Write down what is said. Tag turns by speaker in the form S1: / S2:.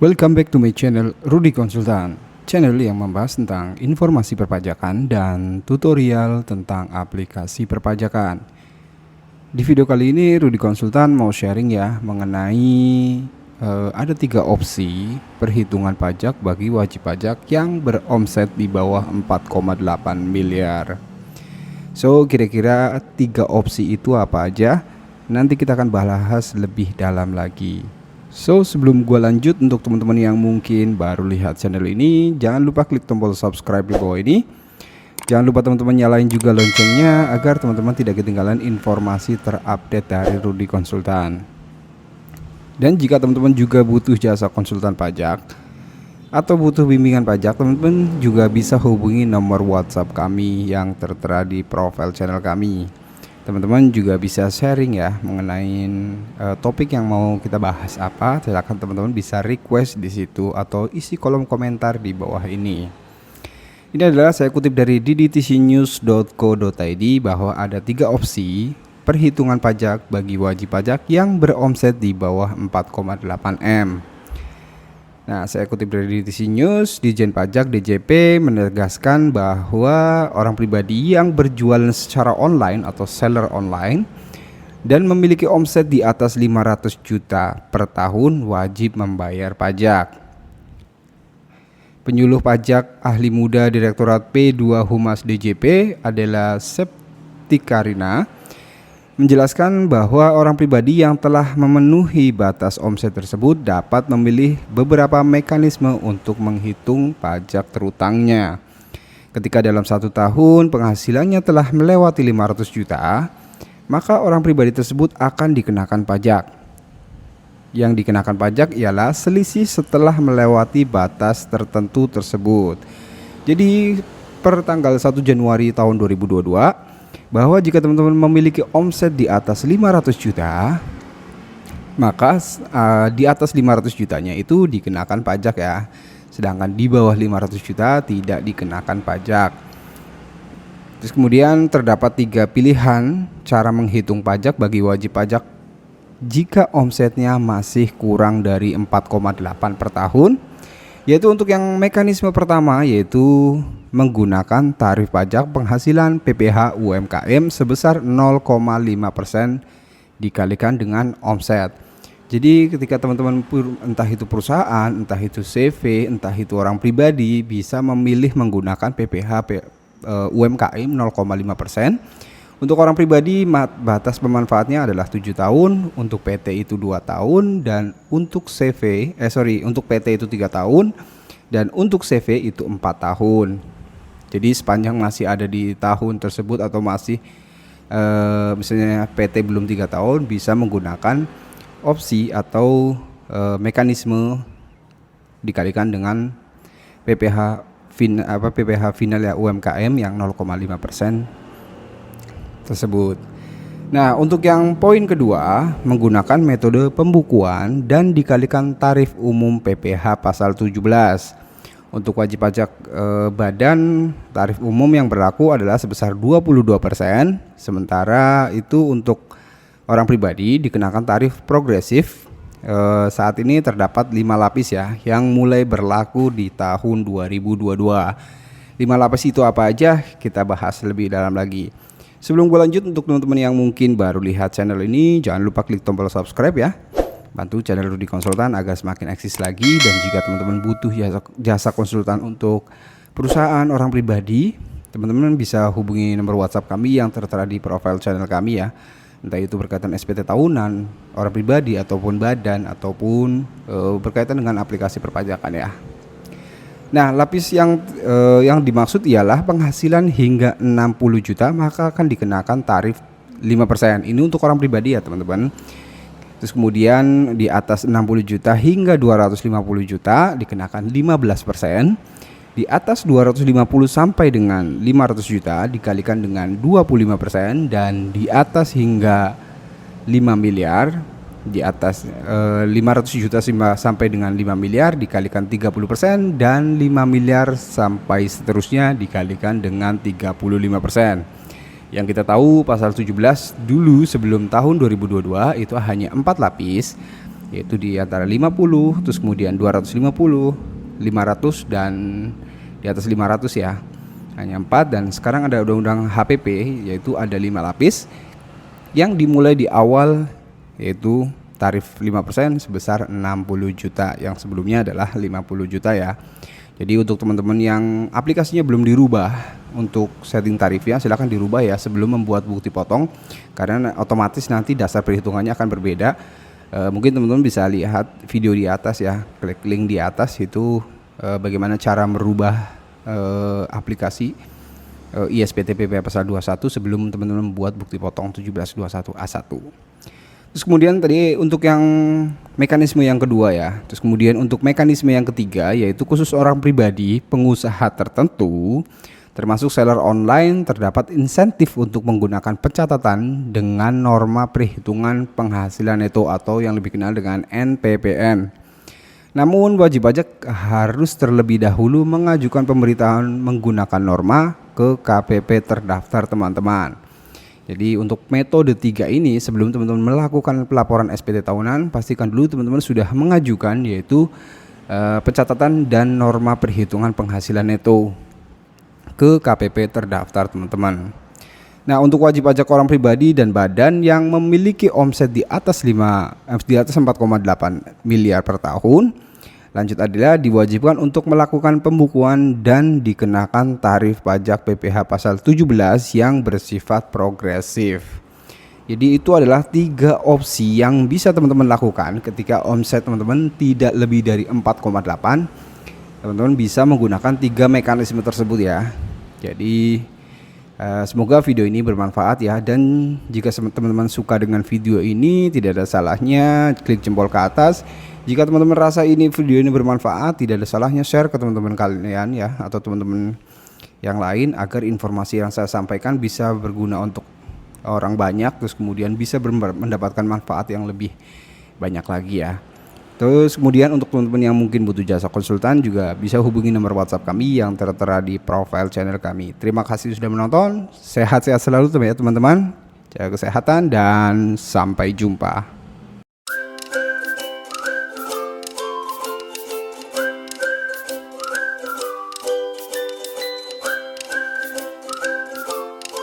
S1: Welcome back to my channel Rudy Konsultan, channel yang membahas tentang informasi perpajakan dan tutorial tentang aplikasi perpajakan. Di video kali ini Rudy Konsultan mau sharing ya mengenai ada 3 opsi perhitungan pajak bagi wajib pajak yang beromset di bawah 4,8 miliar. So kira-kira 3 opsi itu apa aja? Nanti kita akan bahas lebih dalam lagi. So sebelum gue lanjut, untuk teman-teman yang mungkin baru lihat channel ini, jangan lupa klik tombol subscribe di bawah ini. Jangan lupa teman-teman nyalain juga loncengnya agar teman-teman tidak ketinggalan informasi terupdate dari Rudy Konsultan. Dan jika teman-teman juga butuh jasa konsultan pajak atau butuh bimbingan pajak, teman-teman juga bisa hubungi nomor WhatsApp kami yang tertera di profil channel kami. Teman-teman juga bisa sharing ya mengenai topik yang mau kita bahas apa. Silakan teman-teman bisa request di situ atau isi kolom komentar di bawah ini. Ini adalah saya kutip dari ddtcnews.co.id bahwa ada 3 opsi perhitungan pajak bagi wajib pajak yang beromset di bawah 4,8 M. Nah, saya kutip dari DTC News, Dijen Pajak DJP menegaskan bahwa orang pribadi yang berjualan secara online atau seller online dan memiliki omset di atas 500 juta per tahun wajib membayar pajak. Penyuluh pajak ahli muda Direktorat P2 Humas DJP adalah Septikarina menjelaskan bahwa orang pribadi yang telah memenuhi batas omset tersebut dapat memilih beberapa mekanisme untuk menghitung pajak terutangnya. Ketika dalam 1 tahun penghasilannya telah melewati 500 juta, maka orang pribadi tersebut akan dikenakan pajak. Yang dikenakan pajak ialah selisih setelah melewati batas tertentu tersebut. Jadi per tanggal 1 Januari tahun 2022, bahwa jika teman-teman memiliki omset di atas 500 juta, maka di atas 500 jutanya itu dikenakan pajak ya. Sedangkan di bawah 500 juta tidak dikenakan pajak. Terus kemudian terdapat 3 pilihan cara menghitung pajak bagi wajib pajak jika omsetnya masih kurang dari 4,8 per tahun. Yaitu untuk yang mekanisme pertama, yaitu menggunakan tarif pajak penghasilan PPh UMKM sebesar 0,5% dikalikan dengan omset. Jadi ketika teman-teman entah itu perusahaan, entah itu CV, entah itu orang pribadi bisa memilih menggunakan PPh UMKM 0,5%. Untuk orang pribadi batas pemanfaatnya adalah 7 tahun, untuk PT itu 2 tahun, dan untuk untuk PT itu 3 tahun, dan untuk CV itu 4 tahun. Jadi sepanjang masih ada di tahun tersebut atau masih misalnya PT belum 3 tahun, bisa menggunakan opsi atau mekanisme dikalikan dengan PPh final ya UMKM yang 0,5% tersebut. Nah, untuk yang poin kedua, menggunakan metode pembukuan dan dikalikan tarif umum PPh pasal 17. Untuk wajib pajak badan, tarif umum yang berlaku adalah sebesar 22%, sementara itu untuk orang pribadi dikenakan tarif progresif. Saat ini terdapat 5 lapis ya yang mulai berlaku di tahun 2022. 5 lapis itu apa aja? Kita bahas lebih dalam lagi. Sebelum gue lanjut, untuk teman-teman yang mungkin baru lihat channel ini, jangan lupa klik tombol subscribe ya. Bantu channel Rudy Konsultan agar semakin eksis lagi. Dan jika teman-teman butuh jasa konsultan untuk perusahaan, orang pribadi, teman-teman bisa hubungi nomor WhatsApp kami yang tertera di profil channel kami ya. Entah itu berkaitan SPT tahunan, orang pribadi ataupun badan, ataupun berkaitan dengan aplikasi perpajakan ya. Nah, lapis yang dimaksud ialah penghasilan hingga 60 juta maka akan dikenakan tarif 5%. Ini untuk orang pribadi ya teman-teman. Terus kemudian di atas 60 juta hingga 250 juta dikenakan 15%. Di atas 250 sampai dengan 500 juta dikalikan dengan 25%. Dan di atas hingga 5 miliar, di atas 500 juta sampai dengan 5 miliar dikalikan 30%, dan 5 miliar sampai seterusnya dikalikan dengan 35%. Yang kita tahu pasal 17 dulu sebelum tahun 2022 itu hanya 4 lapis. yaitu di antara 50, terus kemudian 250, 500 dan di atas 500 ya. Hanya 4, dan sekarang ada undang-undang HPP yaitu ada 5 lapis yang dimulai di awal yaitu tarif 5% sebesar 60 juta, yang sebelumnya adalah 50 juta ya. Jadi untuk teman-teman yang aplikasinya belum dirubah untuk setting tarifnya, silahkan dirubah ya sebelum membuat bukti potong, karena otomatis nanti dasar perhitungannya akan berbeda. Mungkin teman-teman bisa lihat video di atas ya, klik link di atas itu bagaimana cara merubah aplikasi ISPTPP pasal 21 sebelum teman-teman membuat bukti potong 1721A1. Terus kemudian tadi untuk yang mekanisme yang kedua ya. Terus kemudian untuk mekanisme yang ketiga yaitu khusus orang pribadi, pengusaha tertentu, termasuk seller online, terdapat insentif untuk menggunakan pencatatan dengan norma perhitungan penghasilan neto atau yang lebih dikenal dengan NPPN. Namun wajib pajak harus terlebih dahulu mengajukan pemberitahuan menggunakan norma ke KPP terdaftar teman-teman. Jadi untuk metode 3 ini, sebelum teman-teman melakukan pelaporan SPT tahunan, pastikan dulu teman-teman sudah mengajukan yaitu pencatatan dan norma perhitungan penghasilan neto ke KPP terdaftar teman-teman. Nah, untuk wajib pajak orang pribadi dan badan yang memiliki omset di atas 4,8 miliar per tahun, lanjut adalah diwajibkan untuk melakukan pembukuan dan dikenakan tarif pajak PPh pasal 17 yang bersifat progresif. Jadi itu adalah 3 opsi yang bisa teman-teman lakukan ketika omset teman-teman tidak lebih dari 4,8. Teman-teman bisa menggunakan 3 mekanisme tersebut ya. Jadi semoga video ini bermanfaat ya, dan jika teman-teman suka dengan video ini, tidak ada salahnya klik jempol ke atas. Jika teman-teman rasa video ini bermanfaat, tidak ada salahnya share ke teman-teman kalian ya, atau teman-teman yang lain, agar informasi yang saya sampaikan bisa berguna untuk orang banyak, terus kemudian bisa mendapatkan manfaat yang lebih banyak lagi ya. Terus kemudian untuk teman-teman yang mungkin butuh jasa konsultan juga bisa hubungi nomor WhatsApp kami yang tertera di profile channel kami. Terima kasih sudah menonton. Sehat-sehat selalu teman-teman. Jaga kesehatan dan sampai jumpa.